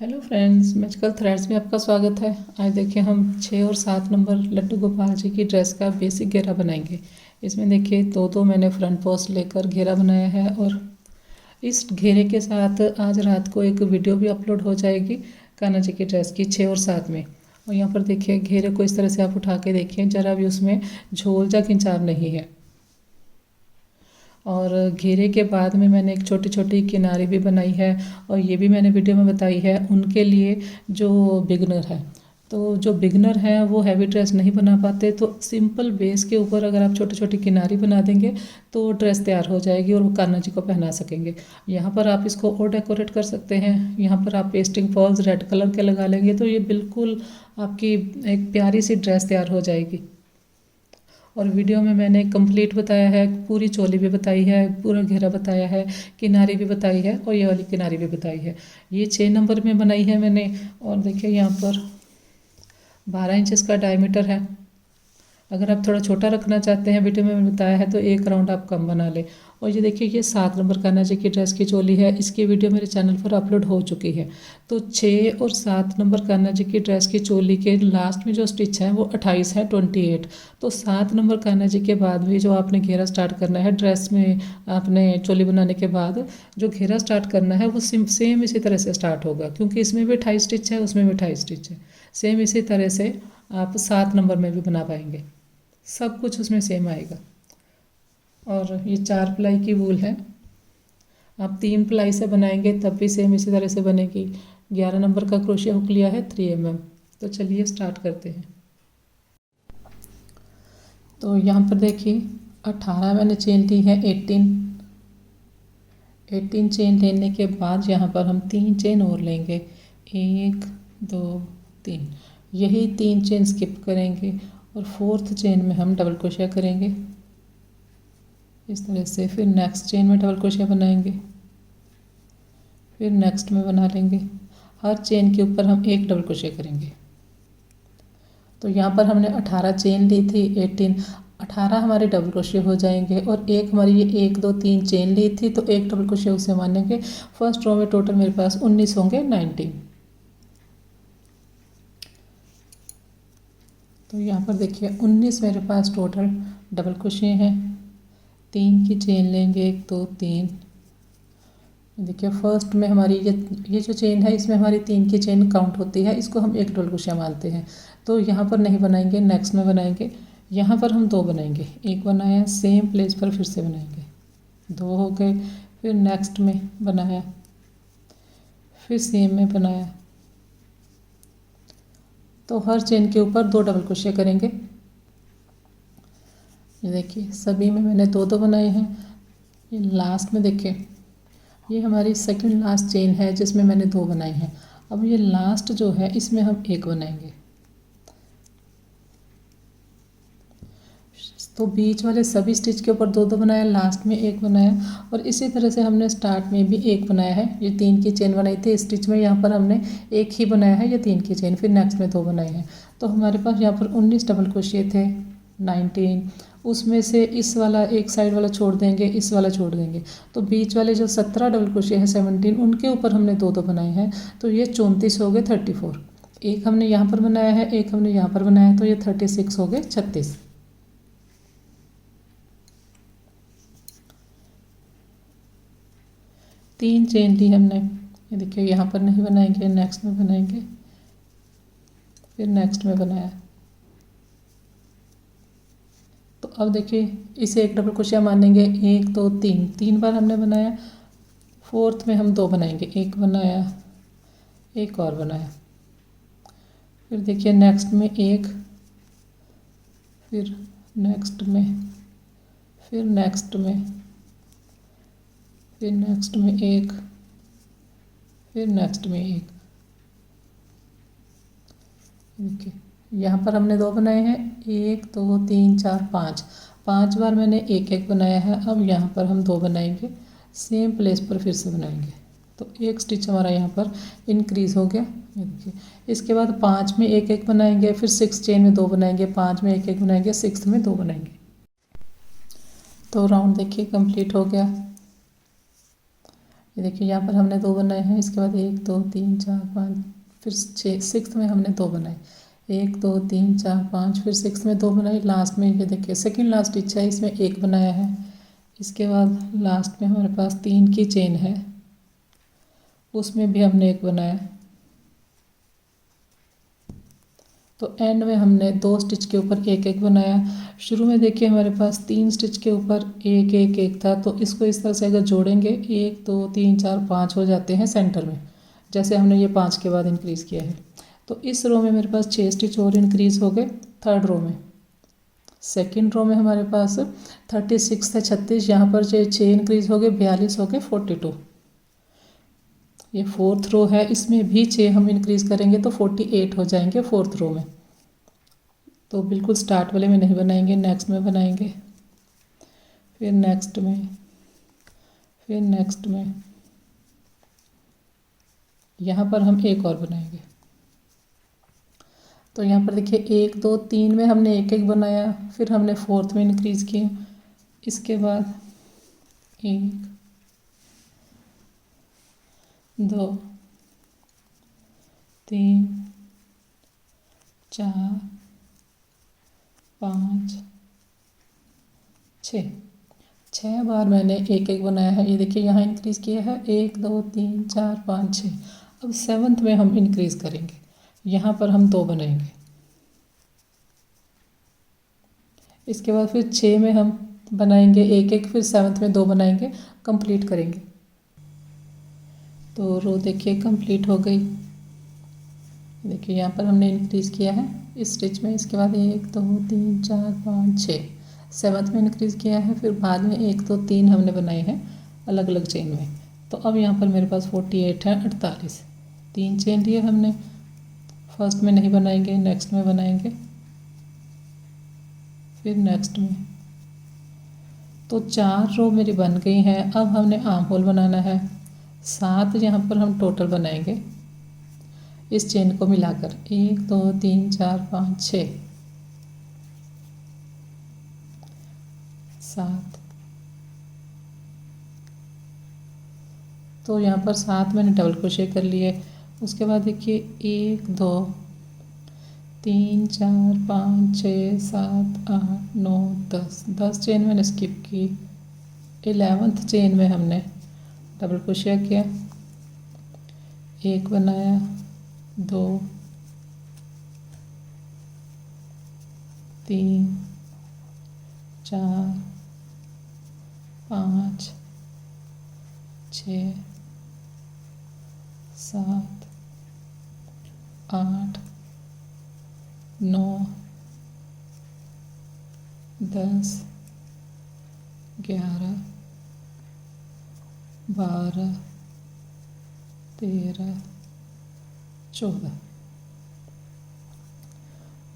Hello friends, magical threads में आपका स्वागत है। आज देखिए हम 6 और 7 नंबर लड्डू गोपाल जी की ड्रेस का बेसिक घेरा बनाएंगे। इसमें देखिए दो मैंने फ्रंट पोस्ट लेकर घेरा बनाया है और इस घेरे के साथ आज रात को एक वीडियो भी अपलोड हो जाएगी कान्हा जी की ड्रेस की 6 और 7 में। और यहाँ पर देखिए घेरे को इस तरह से आप उठा के देखिए, ज़रा भी उसमें झोल या खिंचाव नहीं है। और घेरे के बाद में मैंने एक छोटी छोटी किनारी भी बनाई है और ये भी मैंने वीडियो में बताई है उनके लिए जो बिगनर है। तो जो बिगनर है वो हैवी ड्रेस नहीं बना पाते, तो सिंपल बेस के ऊपर अगर आप छोटी छोटी किनारी बना देंगे तो ड्रेस तैयार हो जाएगी और वो कान्हा जी को पहना सकेंगे। यहाँ पर आप इसको और डेकोरेट कर सकते हैं। यहाँ पर आप पेस्टिंग फॉल्स रेड कलर के लगा लेंगे तो ये बिल्कुल आपकी एक प्यारी सी ड्रेस तैयार हो जाएगी। और वीडियो में मैंने कंप्लीट बताया है, पूरी चोली भी बताई है, पूरा घेरा बताया है, किनारी भी बताई है और ये वाली किनारी भी बताई है। ये 6 नंबर में बनाई है मैंने। और देखिए यहाँ पर 12 इंचेस का डायमीटर है। अगर आप थोड़ा छोटा रखना चाहते हैं, वीडियो में मैंने बताया है, तो एक राउंड आप कम बना लें। और ये देखिए ये 7 नंबर कान्हा जी की ड्रेस की चोली है। इसकी वीडियो मेरे चैनल पर अपलोड हो चुकी है। तो 6 और 7 नंबर कान्हा जी की ड्रेस की चोली के लास्ट में जो स्टिच है वो 28 है, 28। तो 7 नंबर कान्हा जी के बाद भी जो आपने घेरा स्टार्ट करना है ड्रेस में, आपने चोली बनाने के बाद जो घेरा स्टार्ट करना है वो सेम इसी तरह से स्टार्ट होगा, क्योंकि इसमें भी 28 स्टिच है, उसमें भी 28 स्टिच है। सेम इसी तरह से आप 7 नंबर में भी बना पाएंगे, सब कुछ उसमें सेम आएगा। और ये 4 प्लाई की वूल है, आप 3 प्लाई से बनाएंगे तब भी सेम इसी तरह से बनेगी। 11 नंबर का क्रोशिया हुक लिया है 3 mm। तो चलिए स्टार्ट करते हैं। तो यहाँ पर देखिए 18 मैंने चेन ली है, 18 चेन लेने के बाद यहाँ पर हम 3 चेन और लेंगे, 1 2 3। यही 3 चेन स्किप करेंगे और 4th चेन में हम डबल क्रोशिया करेंगे इस तरह से। फिर नेक्स्ट चेन में डबल क्रोशिया बनाएंगे, फिर नेक्स्ट में बना लेंगे। हर चेन के ऊपर हम एक डबल क्रोशिया करेंगे। तो यहाँ पर हमने 18 चेन ली थी, 18 हमारे डबल क्रोशिया हो जाएंगे और एक हमारी ये 1 2 3 चेन ली थी तो एक डबल क्रोशिया उसे मानेंगे। फर्स्ट रो में टोटल मेरे पास 19 होंगे, 19। तो यहाँ पर देखिए 19 मेरे पास टोटल डबल क्रोशिया हैं। 3 की चेन लेंगे, 1 2 3। देखिए फर्स्ट में हमारी ये जो चेन है इसमें हमारी 3 की चेन काउंट होती है, इसको हम एक डबल क्रोशिया मानते हैं। तो यहाँ पर नहीं बनाएंगे, नेक्स्ट में बनाएंगे। यहाँ पर हम 2 बनाएंगे, एक बनाया, सेम प्लेस पर फिर से बनाएंगे, 2 हो गए। फिर नेक्स्ट में बनाया, फिर सेम में बनाया। तो हर चेन के ऊपर 2 डबल क्रोशिया करेंगे। ये देखिए सभी में मैंने 2 बनाए हैं। ये लास्ट में देखिए ये हमारी सेकंड लास्ट चेन है जिसमें मैंने 2 बनाए हैं। अब ये लास्ट जो है इसमें हम 1 बनाएंगे। तो बीच वाले सभी स्टिच के ऊपर 2 बनाया, लास्ट में 1 बनाया। और इसी तरह से हमने स्टार्ट में भी 1 बनाया है। ये 3 की चेन बनाई थी स्टिच में, यहाँ पर हमने 1 ही बनाया है, ये 3 की चेन। फिर नेक्स्ट में 2 बनाए हैं। तो हमारे पास यहाँ पर 19 डबल क्रोशिया थे, 19। उसमें से इस वाला एक साइड वाला छोड़ देंगे, इस वाला छोड़ देंगे। तो बीच वाले जो 17 डबल क्रोशिया है, 17, उनके ऊपर हमने 2 बनाए हैं। तो ये 34 हो गए, 34। एक हमने यहाँ पर बनाया है, एक हमने यहाँ पर बनाया है, तो ये 36 हो गए, 36। तीन चेन ली हमने। ये देखिए यहाँ पर नहीं बनाएंगे, नेक्स्ट में बनाएंगे, फिर नेक्स्ट में बनाया। तो अब देखिए इसे एक डबल क्रोशिया मानेंगे, 1 2 3, 3 बार हमने बनाया। 4th में हम 2 बनाएंगे, एक बनाया, एक और बनाया। फिर देखिए नेक्स्ट में 1, फिर नेक्स्ट में, फिर नेक्स्ट में, फिर नेक्स्ट में 1, फिर नेक्स्ट में 1। देखिए यहाँ पर हमने 2 बनाए हैं, 1 2 3 4 5। 5 बार मैंने एक एक बनाया है। अब यहाँ पर हम 2 बनाएंगे, सेम प्लेस पर फिर से बनाएंगे। तो एक स्टिच हमारा यहाँ पर इंक्रीज़ हो गया। ये देखिए इसके बाद 5 में एक एक बनाएंगे, फिर 6 चेन में 2 बनाएंगे, 5 में एक एक बनाएंगे, 6 में 2 बनाएंगे। तो राउंड देखिए कंप्लीट हो गया। ये देखिए यहाँ पर हमने 2 बनाए हैं, इसके बाद 1 2 3 4 5, फिर 6 सिक्स्थ में हमने 2 बनाए, 1 2 3 4 5, फिर सिक्स्थ में 2 बनाए, लास्ट में ये देखिए सेकंड लास्ट स्टिच है, इसमें 1 बनाया है। इसके बाद लास्ट में हमारे पास 3 की चेन है, उसमें भी हमने 1 बनाया। तो एंड में हमने 2 स्टिच के ऊपर 1 1 बनाया। शुरू में देखिए हमारे पास 3 स्टिच के ऊपर 1 1 1 था, तो इसको इस तरह से अगर जोड़ेंगे 1 2 3 4 5 हो जाते हैं सेंटर में, जैसे हमने ये 5 के बाद इंक्रीज़ किया है। तो इस रो में मेरे पास 6 स्टिच और इंक्रीज़ हो गए। थर्ड रो में, सेकेंड रो में हमारे पास 36 है 36, यहाँ पर 6 इंक्रीज़ हो गए, 42 हो गए 42। ये फोर्थ रो है, इसमें भी 6 हम इंक्रीज़ करेंगे तो 48 हो जाएंगे फोर्थ रो में। तो बिल्कुल स्टार्ट वाले में नहीं बनाएंगे, नेक्स्ट में बनाएंगे, फिर नेक्स्ट में, फिर नेक्स्ट में। यहाँ पर हम 1 और बनाएंगे। तो यहाँ पर देखिए 1 2 3 में हमने 1 1 बनाया, फिर हमने फोर्थ में इंक्रीज़ किया, इसके बाद 1 2 3 4 5 6 बार मैंने 1 1 बनाया है। ये देखिए यहाँ इंक्रीज़ किया है 1 2 3 4 5 6। अब सेवन्थ में हम इंक्रीज़ करेंगे, यहाँ पर हम 2 बनाएंगे, इसके बाद फिर 6 में हम बनाएंगे 1 1, फिर सेवन्थ में 2 बनाएंगे, कंप्लीट करेंगे। तो रो देखिए कंप्लीट हो गई। देखिए यहाँ पर हमने इंक्रीज़ किया है इस स्टिच में, इसके बाद 1 2 3 4 5 6, सेवन्थ में इंक्रीज़ किया है, फिर बाद में 1 2 3 हमने बनाए हैं अलग अलग चेन में। तो अब यहाँ पर मेरे पास 48 है 48, 3 चेन लिए हमने, फर्स्ट में नहीं बनाएंगे, नेक्स्ट में बनाएंगे, फिर नेक्स्ट में। तो 4 रो मेरी बन गई हैं। अब हमने आर्म होल बनाना है, 7 यहाँ पर हम टोटल बनाएंगे इस चेन को मिलाकर, 1 2 3 4 5 6 7। तो यहाँ पर 7 मैंने डबल क्रोशे कर लिए। उसके बाद देखिए 1 2 3 4 5 6 7 8 9 10, 10 चेन मैंने स्किप की। 11th चेन में हमने डबल क्रोशे किया, 1 बनाया, 2 3 4 5 6 7 8 9 10 11 12 13 14।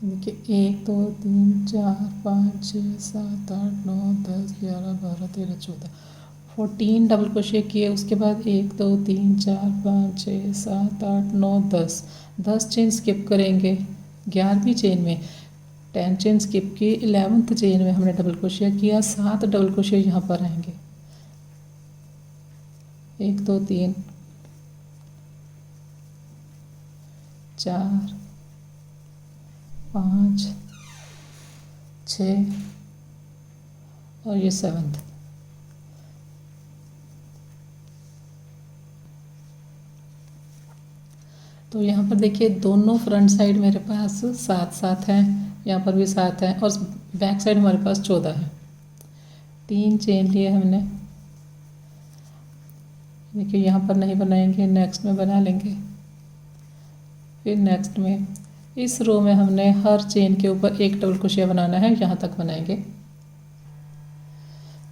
देखिए 1 2 3 4 5 6 7 8 9 10 11 12 13 14, 14 डबल क्रोशे किए। उसके बाद 1 2 3 4 5 6 7 8 9 10, 10 चेन स्किप करेंगे। 11वीं चेन में 10 चेन स्किप की, 11th चेन में हमने डबल क्रोशे किया, 7 डबल क्रोशे यहाँ पर आएंगे, 1 2 3 4 5 6 और ये 7th। तो यहाँ पर देखिए दोनों फ्रंट साइड मेरे पास 7 7 हैं, यहाँ पर भी 7 है, और बैक साइड हमारे पास 14 है। 3 चेन लिए हमने, देखिए यहाँ पर नहीं बनाएंगे, नेक्स्ट में बना लेंगे, फिर नेक्स्ट में। इस रो में हमने हर चेन के ऊपर 1 डबल क्रोशिया बनाना है, यहाँ तक बनाएंगे।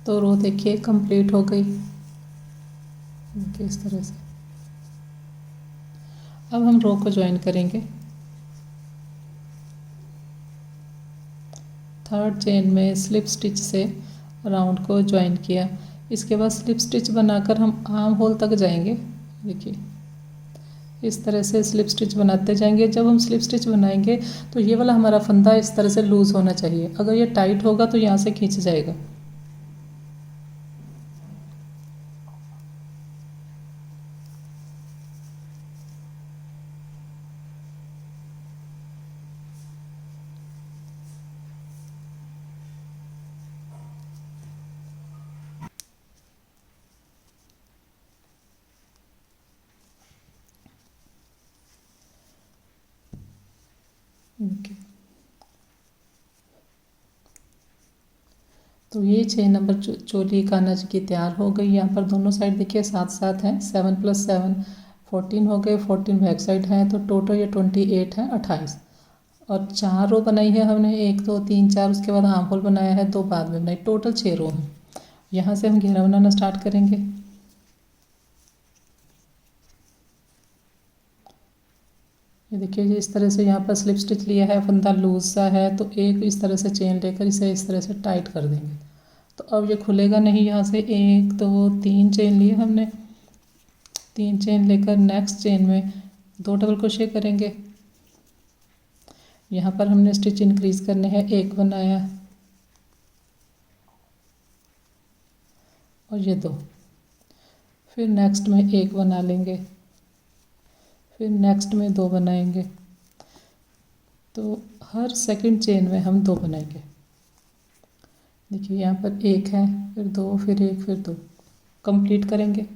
तो रो देखिए कंप्लीट हो गई इस तरह से। अब हम रो को ज्वाइन करेंगे। थर्ड चेन में स्लिप स्टिच से राउंड को ज्वाइन किया, इसके बाद स्लिप स्टिच बनाकर हम आर्म होल तक जाएंगे। देखिए इस तरह से स्लिप स्टिच बनाते जाएंगे। जब हम स्लिप स्टिच बनाएंगे तो ये वाला हमारा फंदा इस तरह से लूज़ होना चाहिए, अगर ये टाइट होगा तो यहाँ से खींच जाएगा। ओके। तो ये 6 नंबर चोली कान्हा जी की तैयार हो गई। यहाँ पर दोनों साइड देखिए साथ साथ हैं, 7 + 7 14 हो गए, 14 बैक साइड हैं, तो टोटल ये 28 है, 28। और 4 रो बनाई है हमने, 1 2 3 4, उसके बाद आर्म होल बनाया है, 2 बाद में बनाई, टोटल 6 रो हैं। यहाँ से हम घेरा बनाना स्टार्ट करेंगे। ये देखिए जी, इस तरह से यहाँ पर स्लिप स्टिच लिया है, फंदा लूज सा है, तो एक इस तरह से चेन लेकर इसे इस तरह से टाइट कर देंगे। तो अब ये खुलेगा नहीं। यहाँ से 1 2 3 चेन लिए हमने, 3 चेन लेकर नेक्स्ट चेन में 2 डबल क्रोशे करेंगे। यहाँ पर हमने स्टिच इंक्रीज करने हैं, 1 बनाया और ये 2, फिर नेक्स्ट में 1 बना लेंगे, फिर नेक्स्ट में 2 बनाएंगे। तो हर सेकंड चेन में हम 2 बनाएंगे। देखिए यहाँ पर 1 है, फिर 2, फिर 1, फिर 2, कंप्लीट करेंगे।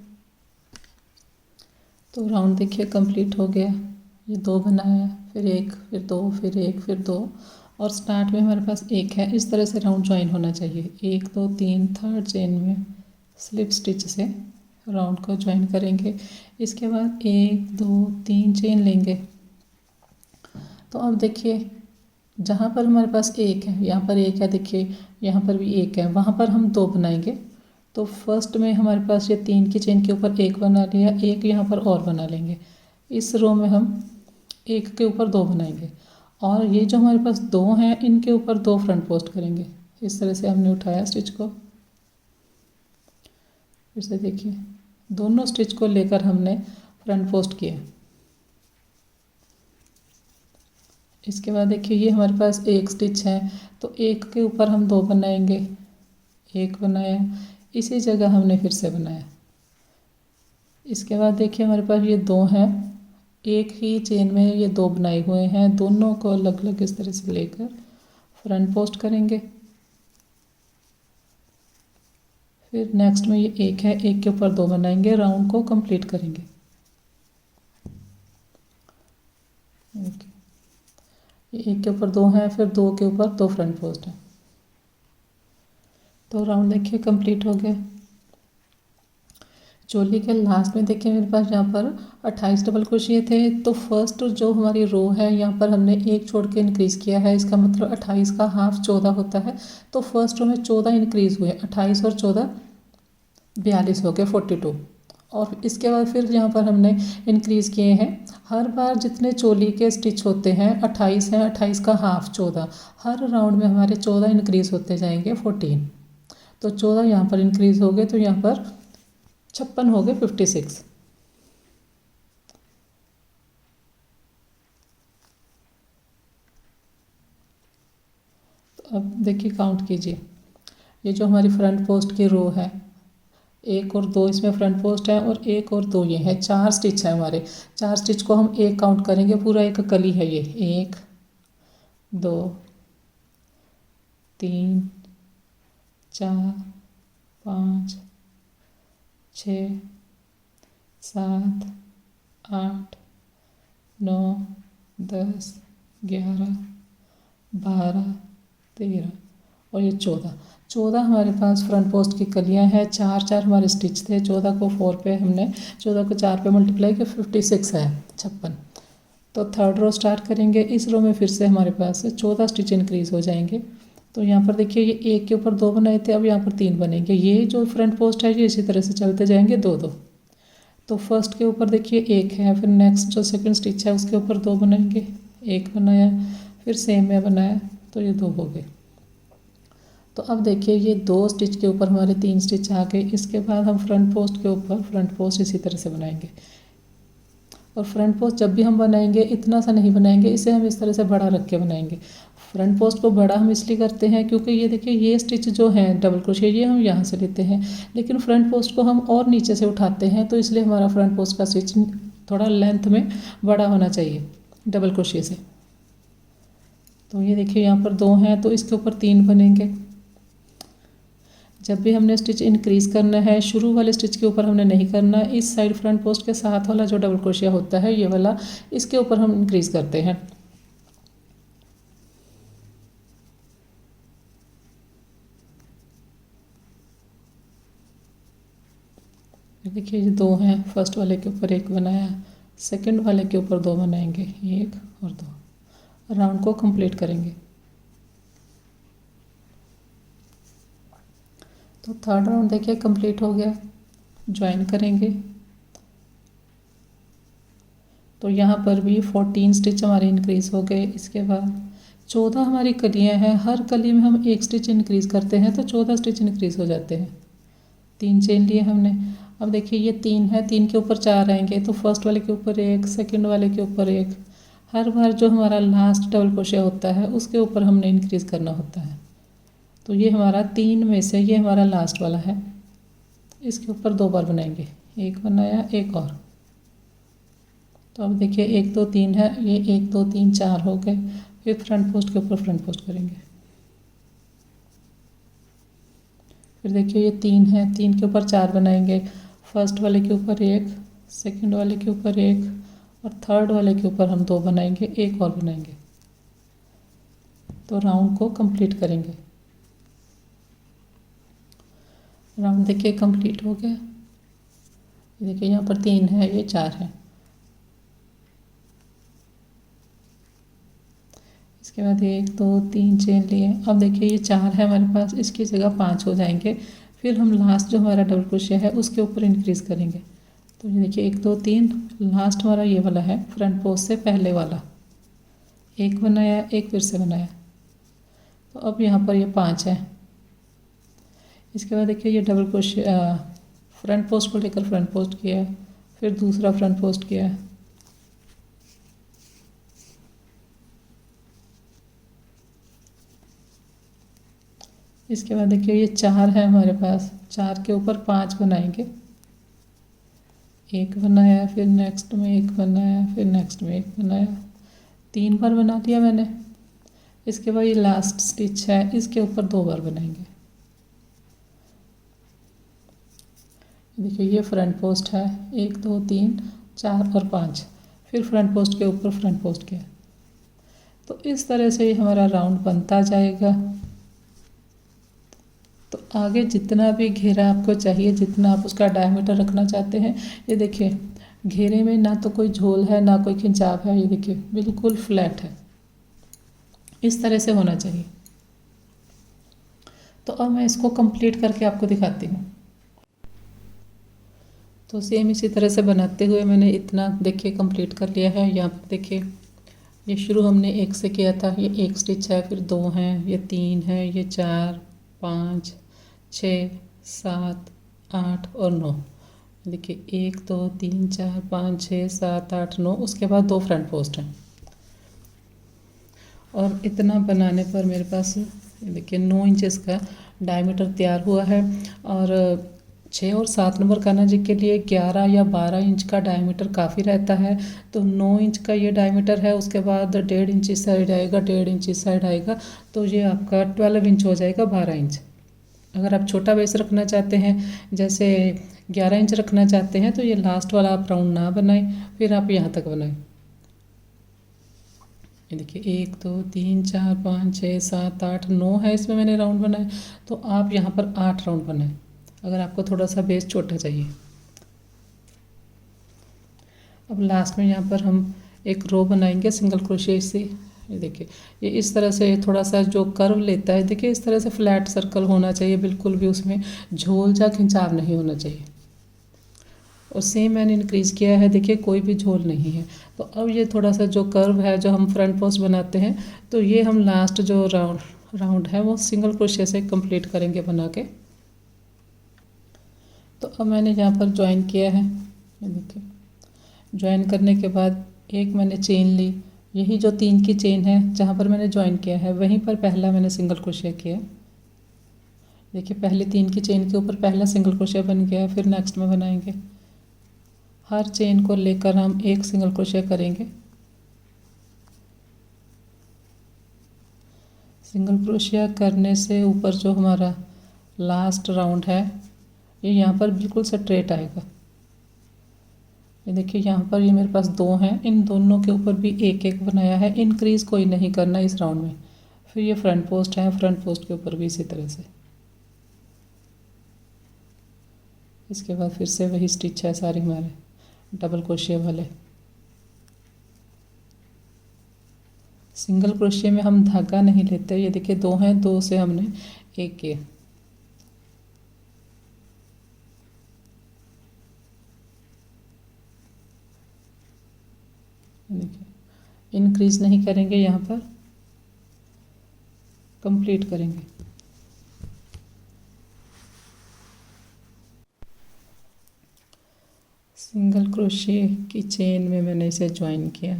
तो राउंड देखिए कंप्लीट हो गया। ये 2 बनाया, फिर 1, फिर 2, फिर 1, फिर 2, और स्टार्ट में हमारे पास 1 है। इस तरह से राउंड ज्वाइन होना चाहिए। 1 2 3 थर्ड चेन में स्लिप स्टिच से राउंड को ज्वाइन करेंगे। इसके बाद 1 2 3 चेन लेंगे। तो अब देखिए जहाँ पर हमारे पास 1 है, यहाँ पर 1 है, देखिए यहाँ पर भी 1 है, वहाँ पर हम 2 बनाएंगे। तो फर्स्ट में हमारे पास ये 3 की चेन के ऊपर 1 बना लिया, 1 यहाँ पर और बना लेंगे। इस रो में हम 1 के ऊपर 2 बनाएंगे, और ये जो हमारे पास 2 हैं इनके ऊपर 2 फ्रंट पोस्ट करेंगे। इस तरह से हमने उठाया स्टिच को, फिर से देखिए दोनों स्टिच को लेकर हमने फ्रंट पोस्ट किया। इसके बाद देखिए ये हमारे पास 1 स्टिच है, तो 1 के ऊपर हम 2 बनाएंगे। 1 बनाया, इसी जगह हमने फिर से बनाया। इसके बाद देखिए हमारे पास ये 2 हैं, एक ही चेन में ये 2 बनाए हुए हैं, दोनों को अलग अलग इस तरह से लेकर फ्रंट पोस्ट करेंगे। फिर नेक्स्ट में ये 1 है, 1 के ऊपर 2 बनाएंगे, राउंड को कंप्लीट करेंगे। ये 1 के ऊपर 2 है, फिर 2 के ऊपर 2 फ्रंट पोस्ट है। तो राउंड देखिए कंप्लीट हो गया। चोली के लास्ट में देखिए मेरे पास यहाँ पर 28 डबल क्रोशिया थे। तो फर्स्ट जो हमारी रो है यहाँ पर हमने 1 छोड़ के इंक्रीज़ किया है, इसका मतलब 28 का हाफ 14 होता है। तो फर्स्ट रो में 14 इंक्रीज़ हुए, 28 और 14 42 हो गए, 42। और इसके बाद फिर यहाँ पर हमने इंक्रीज़ किए हैं। हर बार जितने चोली के स्टिच होते हैं 28 हैं, 28 का हाफ 14, हर राउंड में हमारे 14 इंक्रीज़ होते जाएंगे, 14। तो 14 यहाँ पर इंक्रीज़ हो गए, तो यहाँ पर 56 हो गए, 56। तो अब देखिए काउंट कीजिए, ये जो हमारी फ्रंट पोस्ट की रो है, 1 और 2 इसमें फ्रंट पोस्ट है, और 1 और 2 ये है, 4 स्टिच है हमारे। 4 स्टिच को हम 1 काउंट करेंगे, पूरा एक कली है ये। 1 2 3 4 5 6 7 8 9 10 11 12 13 और ये 14 हमारे पास फ्रंट पोस्ट की कलियां हैं। 4 4 हमारे स्टिच थे, 14 को 4 पे हमने 14 को 4 पे मल्टीप्लाई किया, 56 है, 56। तो थर्ड रो स्टार्ट करेंगे। इस रो में फिर से हमारे पास 14 स्टिच इंक्रीज़ हो जाएंगे। तो यहाँ पर देखिए ये 1 के ऊपर 2 बनाए थे, अब यहाँ पर 3 बनेंगे। ये जो फ्रंट पोस्ट है ये इसी तरह से चलते जाएंगे, 2 2। तो फर्स्ट के ऊपर देखिए 1 है, फिर नेक्स्ट जो सेकंड स्टिच है उसके ऊपर 2 बनाएंगे, 1 बनाया, फिर सेम में बनाया, तो ये 2 हो गए। तो अब देखिए ये 2 स्टिच के ऊपर हमारे 3 स्टिच आ गए। इसके बाद हम फ्रंट पोस्ट के ऊपर फ्रंट पोस्ट इसी तरह से बनाएंगे। और फ्रंट पोस्ट जब भी हम बनाएंगे इतना सा नहीं बनाएंगे, इसे हम इस तरह से बड़ा रख के बनाएंगे। फ्रंट पोस्ट को बड़ा हम इसलिए करते हैं क्योंकि ये देखिए ये स्टिच जो है डबल क्रोशिया ये हम यहाँ से लेते हैं, लेकिन फ्रंट पोस्ट को हम और नीचे से उठाते हैं, तो इसलिए हमारा फ्रंट पोस्ट का स्टिच थोड़ा लेंथ में बड़ा होना चाहिए डबल क्रोशिया से। तो ये देखिए यहाँ पर 2 हैं, तो इसके ऊपर 3 बनेंगे। जब भी हमने स्टिच इंक्रीज़ करना है, शुरू वाले स्टिच के ऊपर हमने नहीं करना। इस साइड फ्रंट पोस्ट के साथ वाला जो डबल क्रोशिया होता है ये वाला, इसके ऊपर हम इंक्रीज़ करते हैं। देखिए ये दो हैं, फर्स्ट वाले के ऊपर एक बनाया, सेकंड वाले के ऊपर दो बनाएंगे, एक और दो, राउंड को कंप्लीट करेंगे। तो थर्ड राउंड देखिए कंप्लीट हो गया, ज्वाइन करेंगे। तो यहाँ पर भी 14 स्टिच हमारे इंक्रीज़ हो गए। इसके बाद 14 हमारी कलियाँ हैं, हर कली में हम एक स्टिच इंक्रीज़ करते हैं तो 14 स्टिच इंक्रीज़ हो जाते हैं। 3 चेन लिए हमने। अब देखिए ये 3 है, 3 के ऊपर 4 आएंगे तो फर्स्ट वाले के ऊपर एक, सेकंड वाले के ऊपर एक, हर बार जो हमारा लास्ट डबल क्रोशिया होता है उसके ऊपर हमने इंक्रीज़ करना होता है। तो ये हमारा 3 में से ये हमारा लास्ट वाला है, इसके ऊपर 2 बार बनाएंगे, एक बनाया, एक और। तो अब देखिए 1 2 3 है, ये 1 2 3 4 हो गए। फिर फ्रंट पोस्ट के ऊपर फ्रंट पोस्ट करेंगे। फिर देखिए ये 3 है, 3 के ऊपर 4 बनाएंगे, फर्स्ट वाले के ऊपर एक, सेकंड वाले के ऊपर एक और थर्ड वाले के ऊपर हम 2 बनाएंगे, एक और बनाएंगे। तो राउंड को कंप्लीट करेंगे। राउंड देखिए कंप्लीट हो गया। देखिए यहाँ पर 3 है, ये 4 है। इसके बाद 1 2 3 चेन लिए। अब देखिए ये 4 है हमारे पास, इसकी जगह 5 हो जाएंगे। फिर हम लास्ट जो हमारा डबल क्रोशिया है उसके ऊपर इंक्रीज़ करेंगे। तो ये देखिए 1 2 3, लास्ट हमारा ये वाला है, फ्रंट पोस्ट से पहले वाला, एक बनाया, एक फिर से बनाया। तो अब यहाँ पर ये 5 है। इसके बाद देखिए ये डबल क्रोशिया, फ्रंट पोस्ट को लेकर फ्रंट पोस्ट किया, फिर दूसरा फ्रंट पोस्ट किया, इसके बाद देखिए ये 4 है हमारे पास, 4 के ऊपर 5 बनाएंगे, एक बनाया, फिर नेक्स्ट में एक बनाया, फिर नेक्स्ट में एक बनाया, 3 बार बना लिया मैंने। इसके बाद ये लास्ट स्टिच है, इसके ऊपर 2 बार बनाएंगे। देखिए ये फ्रंट पोस्ट है, 1 2 3 4 और 5, फिर फ्रंट पोस्ट के ऊपर फ्रंट पोस्ट किया। तो इस तरह से ये हमारा राउंड बनता जाएगा। तो आगे जितना भी घेरा आपको चाहिए, जितना आप उसका डायमीटर रखना चाहते हैं, ये देखिए घेरे में ना तो कोई झोल है ना कोई खिंचाव है, ये देखिए बिल्कुल फ्लैट है, इस तरह से होना चाहिए। तो अब मैं इसको कंप्लीट करके आपको दिखाती हूँ। तो सेम इसी तरह से बनाते हुए मैंने इतना देखिए कंप्लीट कर लिया है। यहाँ पर देखिए ये शुरू हमने 1 से किया था, ये 1 स्टिच है, फिर 2 हैं, ये 3 है, ये 4 5 6 7 8 और 9। देखिए 1 2 3 4 5 6 7 8 9, उसके बाद 2 फ्रंट पोस्ट हैं। और इतना बनाने पर मेरे पास देखिए 9 इंचेस का डायमीटर तैयार हुआ है। और 6 और 7 नंबर कान्हा जी के लिए 11 या 12 इंच का डायमीटर काफ़ी रहता है। तो 9 इंच का ये डायमीटर है, उसके बाद 1.5 इंच इस साइड आएगा, 1.5 इंच इस साइड आएगा, तो ये आपका 12 इंच हो जाएगा, 12 इंच। अगर आप छोटा बेस रखना चाहते हैं, जैसे 11 इंच रखना चाहते हैं, तो ये लास्ट वाला आप राउंड ना बनाएं, फिर आप यहाँ तक बनाएं। ये देखिए 1 2 3 4 5 6 7 8 9 है, इसमें मैंने राउंड बनाए। तो आप यहाँ पर 8 राउंड बनाएं अगर आपको थोड़ा सा बेस छोटा चाहिए। अब लास्ट में यहाँ पर हम एक रो बनाएंगे सिंगल क्रोशिया से। ये देखिए ये इस तरह से थोड़ा सा जो कर्व लेता है, देखिए इस तरह से फ्लैट सर्कल होना चाहिए, बिल्कुल भी उसमें झोल या खिंचाव नहीं होना चाहिए। और सेम मैंने इंक्रीज़ किया है, देखिए कोई भी झोल नहीं है। तो अब ये थोड़ा सा जो कर्व है, जो हम फ्रंट पोस्ट बनाते हैं, तो ये हम लास्ट जो राउंड है वो सिंगल क्रोशिया से कंप्लीट करेंगे बना के। तो अब मैंने यहाँ पर ज्वाइन किया है, ये देखिए ज्वाइन करने के बाद एक मैंने चेन ली, यही जो 3 की चेन है जहाँ पर मैंने ज्वाइन किया है वहीं पर पहला मैंने सिंगल क्रोशिया किया। देखिए पहले 3 की चेन के ऊपर पहला सिंगल क्रोशिया बन गया, फिर नेक्स्ट में बनाएंगे। हर चेन को लेकर हम एक सिंगल क्रोशिया करेंगे। सिंगल क्रोशिया करने से ऊपर जो हमारा लास्ट राउंड है ये यहाँ पर बिल्कुल स्ट्रेट आएगा। ये देखिए यहाँ पर ये मेरे पास 2 हैं, इन दोनों के ऊपर भी एक एक बनाया है, इंक्रीज़ कोई नहीं करना इस राउंड में। फिर ये फ्रंट पोस्ट है, फ्रंट पोस्ट के ऊपर भी इसी तरह से। इसके बाद फिर से वही स्टिच है सारे हमारे डबल क्रोशिया वाले। सिंगल क्रोशिया में हम धागा नहीं लेते, ये देखिए 2 हैं, 2 से हमने 1 किया। देखिए इंक्रीज नहीं करेंगे, यहाँ पर कंप्लीट करेंगे। सिंगल क्रोशिया की चेन में मैंने इसे ज्वाइन किया।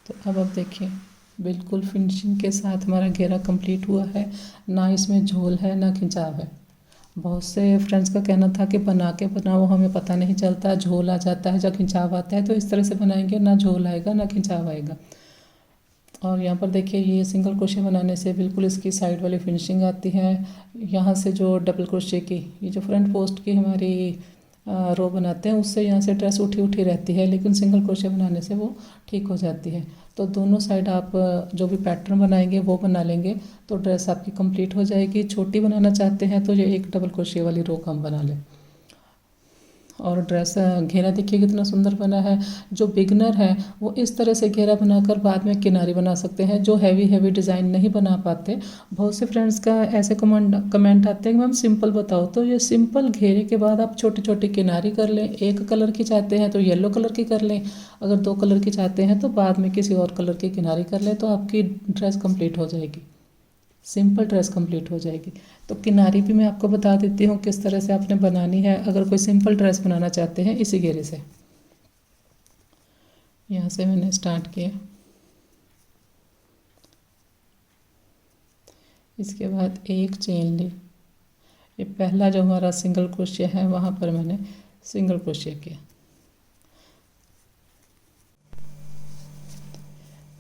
तो अब आप देखिए बिल्कुल फिनिशिंग के साथ हमारा घेरा कंप्लीट हुआ है, ना इसमें झोल है ना खिंचाव है। बहुत से फ्रेंड्स का कहना था कि बना के बनाओ, हमें पता नहीं चलता, झोल आ जाता है जब खिंचाव आता है। तो इस तरह से बनाएंगे, ना झोल आएगा ना खिंचाव आएगा। और यहाँ पर देखिए ये सिंगल क्रोशिया बनाने से बिल्कुल इसकी साइड वाली फिनिशिंग आती है। यहाँ से जो डबल क्रोशिया की ये जो फ्रंट पोस्ट की हमारी रो बनाते हैं, उससे यहाँ से ड्रेस उठी उठी रहती है, लेकिन सिंगल क्रोशिया बनाने से वो ठीक हो जाती है। तो दोनों साइड आप जो भी पैटर्न बनाएंगे वो बना लेंगे तो ड्रेस आपकी कंप्लीट हो जाएगी। छोटी बनाना चाहते हैं तो ये एक डबल क्रोशिया वाली रो हम बना लें। और ड्रेस घेरा देखिए कितना सुंदर बना है। जो बिगनर है वो इस तरह से घेरा बनाकर बाद में किनारी बना सकते हैं। जो हैवी डिज़ाइन नहीं बना पाते, बहुत से फ्रेंड्स का ऐसे कमेंट आते हैं कि मैम सिंपल बताओ। तो ये सिंपल घेरे के बाद आप छोटी छोटी किनारी कर लें। एक कलर की चाहते हैं तो येलो कलर की कर लें, अगर 2 कलर की चाहते हैं तो बाद में किसी और कलर की किनारी कर लें, तो आपकी ड्रेस कंप्लीट हो जाएगी, सिंपल ड्रेस कंप्लीट हो जाएगी। तो किनारी भी मैं आपको बता देती हूँ किस तरह से आपने बनानी है अगर कोई सिंपल ड्रेस बनाना चाहते हैं इसी घेरे से। यहाँ से मैंने स्टार्ट किया, इसके बाद एक चेन ली। ये पहला जो हमारा सिंगल क्रोशिया है वहाँ पर मैंने सिंगल क्रोशिया किया।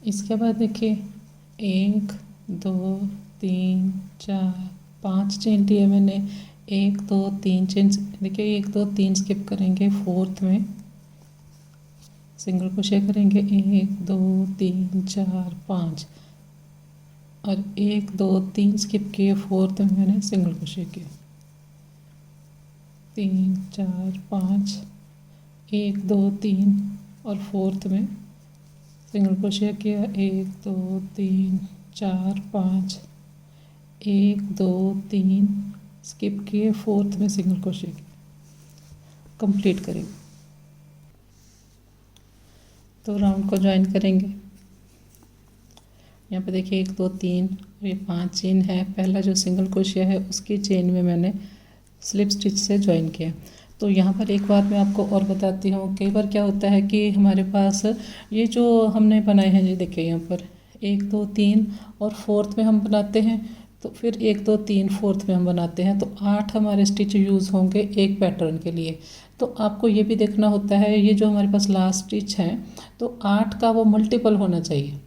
इसके बाद देखिए 1 2 3 4 5 चेन लिए मैंने। 1 2 3 चेन, देखिए 1 2 3 स्किप करेंगे, 4th में सिंगल क्रोशिया करेंगे। 1 2 3 4 5 और 1 2 3 स्किप किए, 4th में मैंने सिंगल क्रोशिया किया। 3 4 5 1 2 3 और 4th में सिंगल क्रोशिया किया। 1 2 3 4 5 1 2 3 स्किप किए, 4th में सिंगल क्रोशिया किया। कंप्लीट करेंगे तो राउंड को ज्वाइन करेंगे। यहाँ पे देखिए 1 2 3 और ये 5 चेन है। पहला जो सिंगल क्रोशिया है उसकी चेन में मैंने स्लिप स्टिच से ज्वाइन किया। तो यहाँ पर एक बात मैं आपको और बताती हूँ, कई बार क्या होता है कि हमारे पास ये जो हमने बनाए हैं, ये देखिए यहाँ पर 1 2 3 और 4th में हम बनाते हैं, तो फिर 1 2 3 4th में हम बनाते हैं, तो 8 हमारे स्टिच यूज़ होंगे एक पैटर्न के लिए। तो आपको ये भी देखना होता है, ये जो हमारे पास लास्ट स्टिच है तो 8 का वो मल्टीपल होना चाहिए।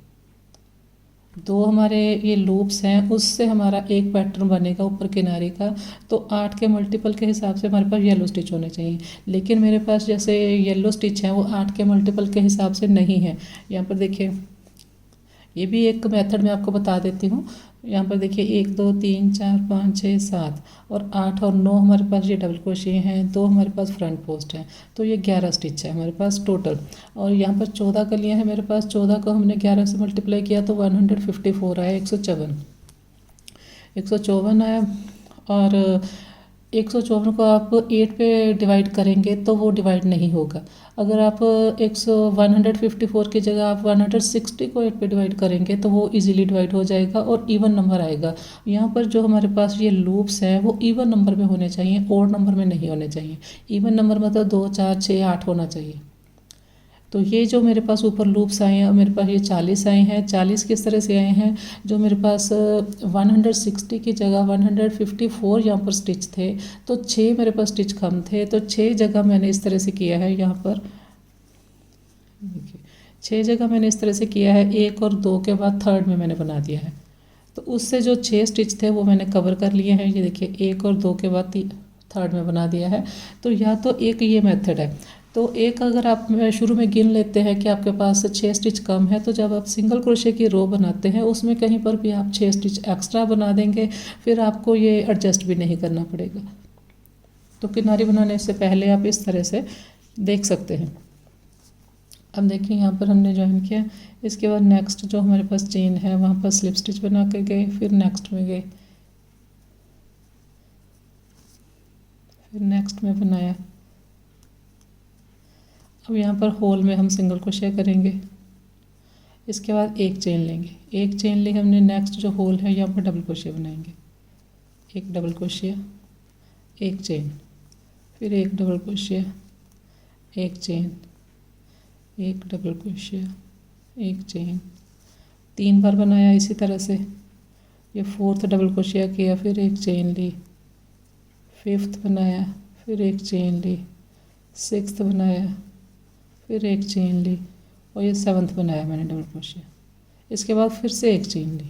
2 हमारे ये लूप्स हैं, उससे हमारा एक पैटर्न बनेगा ऊपर किनारे का, तो 8 के मल्टीपल के हिसाब से हमारे पास येलो स्टिच होने चाहिए। लेकिन मेरे पास जैसे येलो स्टिच है वो 8 के मल्टीपल के हिसाब से नहीं है। यहाँ पर देखिए ये भी एक मेथड मैं आपको बता देती हूँ। यहाँ पर देखिए 1 2 3 4 5 6 7 और 8 और 9 हमारे पास ये डबल क्रोशिया हैं, 2 हमारे पास फ्रंट पोस्ट है, तो ये 11 स्टिच है हमारे पास टोटल। और यहाँ पर 14 कलियाँ हैं मेरे पास, 14 को हमने 11 से मल्टीप्लाई किया तो 154 आया, 154 आया। और 154 को आप 8 पे डिवाइड करेंगे तो वो डिवाइड नहीं होगा। अगर आप 154 की जगह आप 160 को 8 पे डिवाइड करेंगे तो वो इजीली डिवाइड हो जाएगा और इवन नंबर आएगा। यहाँ पर जो हमारे पास ये लूप्स हैं वो इवन नंबर में होने चाहिए, ओड नंबर में नहीं होने चाहिए। इवन नंबर मतलब 2 4 6 8 होना चाहिए। तो ये जो मेरे पास ऊपर लूप्स आए हैं, मेरे पास ये 40 आए हैं। 40 किस तरह से आए हैं, जो मेरे पास 160 की जगह 154 यहाँ पर स्टिच थे, तो 6 मेरे पास स्टिच कम थे, तो 6 जगह मैंने इस तरह से किया है। यहाँ पर देखिए 6 जगह मैंने इस तरह से किया है, 1 और 2 के बाद 3rd में मैंने बना दिया है। तो उससे जो 6 स्टिच थे वो मैंने कवर कर लिए हैं। ये देखिए 1 और 2 के बाद 3rd में बना दिया है। तो या तो एक ये मेथड है, तो एक अगर आप शुरू में गिन लेते हैं कि आपके पास 6 स्टिच कम है, तो जब आप सिंगल क्रोशिया की रो बनाते हैं उसमें कहीं पर भी आप 6 स्टिच एक्स्ट्रा बना देंगे, फिर आपको ये एडजस्ट भी नहीं करना पड़ेगा। तो किनारी बनाने से पहले आप इस तरह से देख सकते हैं। अब देखिए यहाँ पर हमने ज्वाइन किया, इसके बाद नेक्स्ट जो हमारे पास चेन है वहाँ पर स्लिप स्टिच बना के गए, फिर नेक्स्ट में गए, फिर नेक्स्ट में बनाया। अब यहाँ पर होल में हम सिंगल क्रोशिया करेंगे, इसके बाद एक चेन लेंगे, एक चेन ली हमने, नेक्स्ट जो होल है यहाँ पर डबल क्रोशिया बनाएंगे, एक डबल क्रोशिया, एक चेन, फिर एक डबल क्रोशिया, एक चेन, एक डबल क्रोशिया, एक चेन, 3 बार बनाया इसी तरह से। ये 4th डबल क्रोशिया किया, फिर एक चेन ली, 5th बनाया, फिर एक चेन ली, 6th बनाया, फिर एक चेन ली, और ये 7th बनाया मैंने डबल क्रोशिया। इसके बाद फिर से एक चेन ली।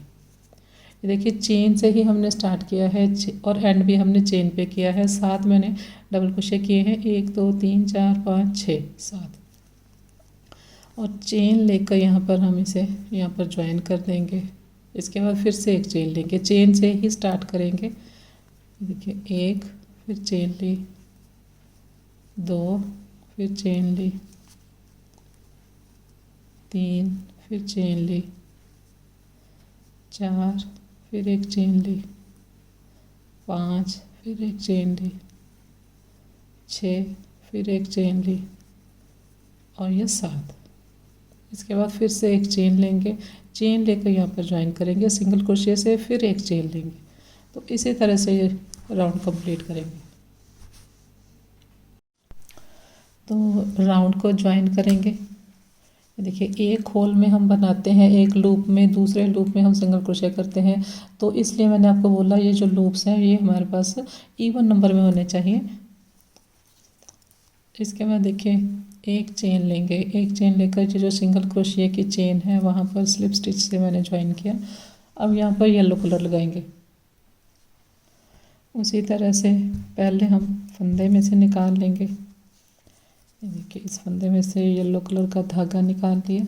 ये देखिए चेन से ही हमने स्टार्ट किया है और एंड भी हमने चेन पे किया है। 7 मैंने डबल क्रोशिया किए हैं, 1 2 3 4 5 6 7, और चेन लेकर यहाँ पर हम इसे यहाँ पर ज्वाइन कर देंगे। इसके बाद फिर से एक चेन लेंगे, चेन से ही स्टार्ट करेंगे। देखिए 1, फिर चेन ली, 2, फिर चेन ली, 3, फिर चेन ली, 4, फिर एक चेन ली, 5, फिर एक चेन ली, 6, फिर एक चेन ली, और ये 7। इसके बाद फिर से एक चेन लेंगे, चेन लेकर यहाँ पर ज्वाइन करेंगे सिंगल क्रोशिया से, फिर एक चेन लेंगे। तो इसी तरह से ये राउंड कंप्लीट करेंगे। तो राउंड को ज्वाइन करेंगे। देखिए एक होल में हम बनाते हैं, एक लूप में, दूसरे लूप में हम सिंगल क्रोशिया करते हैं। तो इसलिए मैंने आपको बोला ये जो लूप्स हैं ये हमारे पास इवन नंबर में होने चाहिए। इसके बाद देखिए एक चेन लेंगे, एक चेन लेकर जो सिंगल क्रोशिया की चेन है वहाँ पर स्लिप स्टिच से मैंने ज्वाइन किया। अब यहाँ पर येलो कलर लगाएंगे। उसी तरह से पहले हम फंदे में से निकाल लेंगे। देखिए इस फंदे में से येलो कलर का धागा निकाल लिया।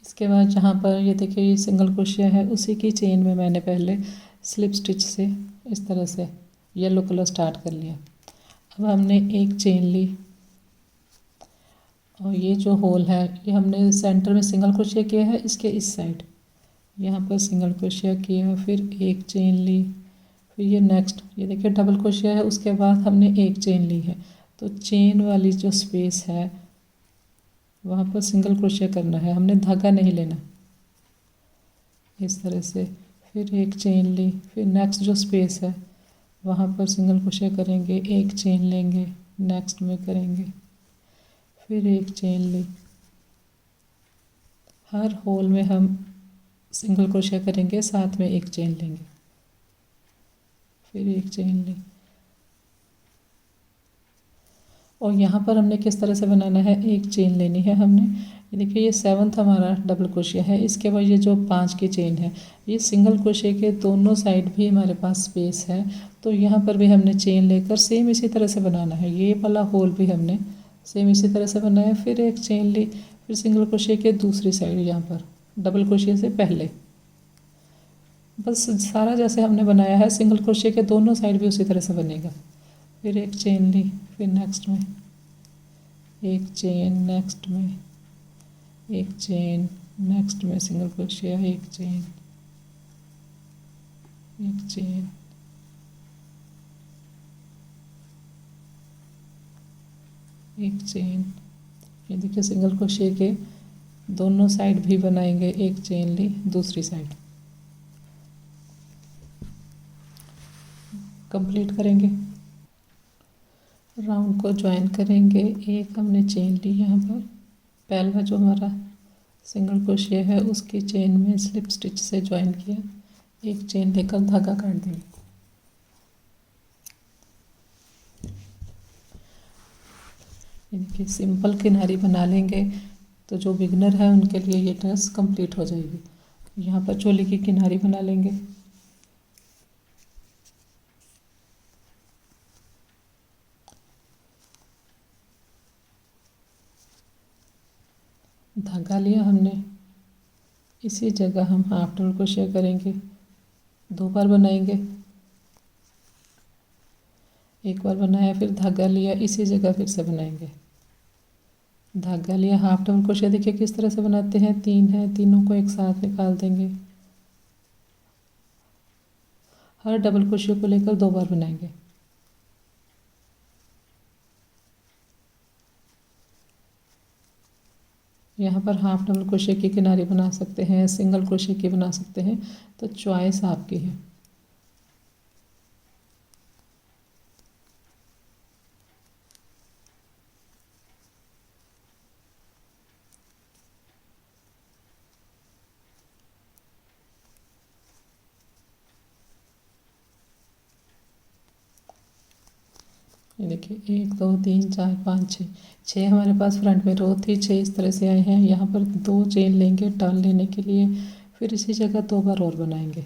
इसके बाद जहाँ पर ये देखिए ये सिंगल क्रोशिया है उसी की चेन में मैंने पहले स्लिप स्टिच से इस तरह से येलो कलर स्टार्ट कर लिया। अब हमने एक चेन ली और ये जो होल है ये हमने सेंटर में सिंगल क्रोशिया किया है, इसके इस साइड यहाँ पर सिंगल क्रोशिया किया, फिर एक चेन ली, फिर ये नेक्स्ट ये देखिए डबल क्रोशिया है, उसके बाद हमने एक चेन ली है। तो चेन वाली जो स्पेस है वहाँ पर सिंगल क्रोशिया करना है, हमने धागा नहीं लेना। इस तरह से फिर एक चेन ली, फिर नेक्स्ट जो स्पेस है वहाँ पर सिंगल क्रोशिया करेंगे, एक चेन लेंगे, नेक्स्ट में करेंगे, फिर एक चेन ली। हर होल में हम सिंगल क्रोशिया करेंगे, साथ में एक चेन लेंगे, फिर एक चेन ली। और यहाँ पर हमने किस तरह से बनाना है, एक चेन लेनी है हमने। ये देखिए ये 7th हमारा डबल क्रोशिया है, इसके बाद ये जो 5 की चेन है ये सिंगल क्रोशिया के दोनों साइड भी हमारे पास स्पेस है। तो यहाँ पर भी हमने चेन लेकर सेम इसी तरह से बनाना है। ये वाला होल भी हमने सेम इसी तरह से बनाया, फिर एक चेन ली, फिर सिंगल क्रोशिया के दूसरी साइड यहाँ पर डबल क्रोशिया से पहले, बस सारा जैसे हमने बनाया है सिंगल क्रोशिया के दोनों साइड भी उसी तरह से बनेगा। फिर एक चेन ली, फिर नेक्स्ट में एक चेन, नेक्स्ट में एक चेन, नेक्स्ट में सिंगल क्रोशिया, एक चेन, एक चेन, एक चेन। ये देखिए सिंगल क्रोशिया के दोनों साइड भी बनाएंगे, एक चेन ली, दूसरी साइड कंप्लीट करेंगे। राउंड को ज्वाइन करेंगे। एक हमने चेन ली यहाँ पर, पहला जो हमारा सिंगल क्रोशिया है उसकी चेन में स्लिप स्टिच से ज्वाइन किया, एक चेन लेकर धागा काट देंगे। इनकी सिंपल किनारी बना लेंगे तो जो बिगनर है उनके लिए ये ड्रेस कंप्लीट हो जाएगी। यहाँ पर चोली की किनारी बना लेंगे। धागा लिया हमने, इसी जगह हम हाफ डबल क्रोशिया करेंगे, 2 बार बनाएंगे। एक बार बनाया, फिर धागा लिया, इसी जगह फिर से बनाएंगे। धागा लिया, हाफ डबल क्रोशिया देखिए किस तरह से बनाते हैं। 3 है, तीनों को एक साथ निकाल देंगे। हर डबल क्रोशिया को लेकर 2 बार बनाएंगे। यहाँ पर हाफ डबल क्रोशिया की किनारी बना सकते हैं, सिंगल क्रोशिया की बना सकते हैं, तो चॉइस आपकी है। ये देखिए 1 2 3 4 5 6, 6 हमारे पास फ्रंट में रो थी, 6 इस तरह से आए हैं। यहाँ पर 2 चेन लेंगे टर्न लेने के लिए, फिर इसी जगह 2 बार और बनाएंगे।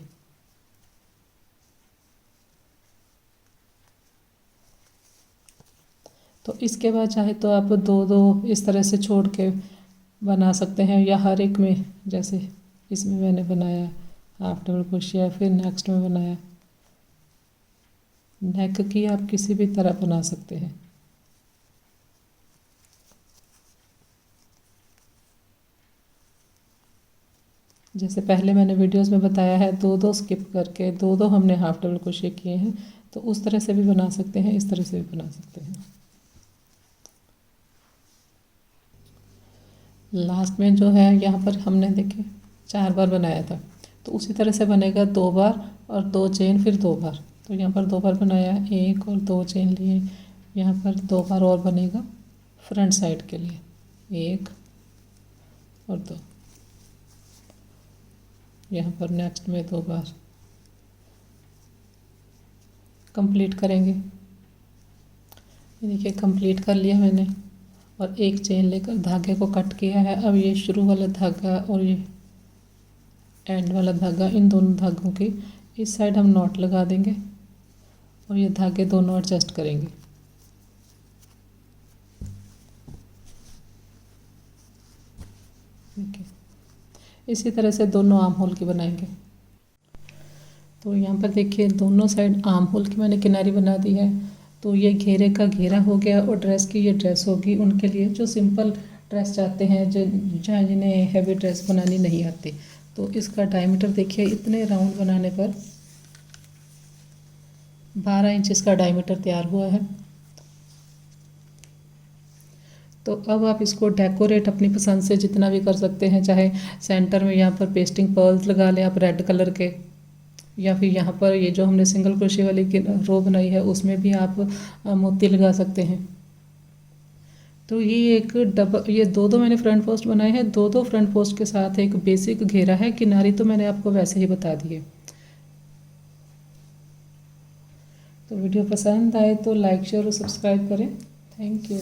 तो इसके बाद चाहे तो आप 2 2 इस तरह से छोड़ के बना सकते हैं, या हर एक में, जैसे इसमें मैंने बनाया हाफ डबल क्रोशिया, फिर नेक्स्ट में बनाया। नेक की आप किसी भी तरह बना सकते हैं। जैसे पहले मैंने वीडियोस में बताया है, 2 2 स्किप करके 2 2 हमने हाफ डबल क्रोशिया किए हैं, तो उस तरह से भी बना सकते हैं, इस तरह से भी बना सकते हैं। लास्ट में जो है यहाँ पर हमने देखे 4 बार बनाया था, तो उसी तरह से बनेगा 2 बार और 2 चेन, फिर 2 बार। तो यहाँ पर 2 बार बनाया, 1 और 2 चेन लिए। यहाँ पर 2 बार और बनेगा फ्रंट साइड के लिए, 1 और 2। यहाँ पर नेक्स्ट में 2 बार कंप्लीट करेंगे। ये देखिए कंप्लीट कर लिया मैंने, और एक चेन लेकर धागे को कट किया है। अब ये शुरू वाला धागा और ये एंड वाला धागा, इन दोनों धागों के इस साइड हम नॉट लगा देंगे, और ये धागे दोनों एडजस्ट करेंगे। ठीक है, इसी तरह से दोनों आर्म होल की बनाएंगे। तो यहाँ पर देखिए दोनों साइड आर्म होल की मैंने किनारी बना दी है। तो ये घेरे का घेरा हो गया, और ड्रेस की ये ड्रेस होगी उनके लिए जो सिंपल ड्रेस चाहते हैं, जो जिन्हें हैवी ड्रेस बनानी नहीं आती। तो इसका डायमीटर देखिए, इतने राउंड बनाने पर 12 इंच इसका डायमीटर तैयार हुआ है। तो अब आप इसको डेकोरेट अपनी पसंद से जितना भी कर सकते हैं, चाहे सेंटर में यहाँ पर पेस्टिंग पर्ल्स लगा लें आप रेड कलर के, या फिर यहाँ पर ये जो हमने सिंगल क्रोशिया वाली रो बनाई है उसमें भी आप मोती लगा सकते हैं। तो ये 2 2 मैंने फ्रंट पोस्ट बनाए हैं, 2 2 फ्रंट पोस्ट के साथ एक बेसिक घेरा है। किनारी तो मैंने आपको वैसे ही बता दी है। तो वीडियो पसंद आए तो लाइक शेयर और सब्सक्राइब करें। Thank you.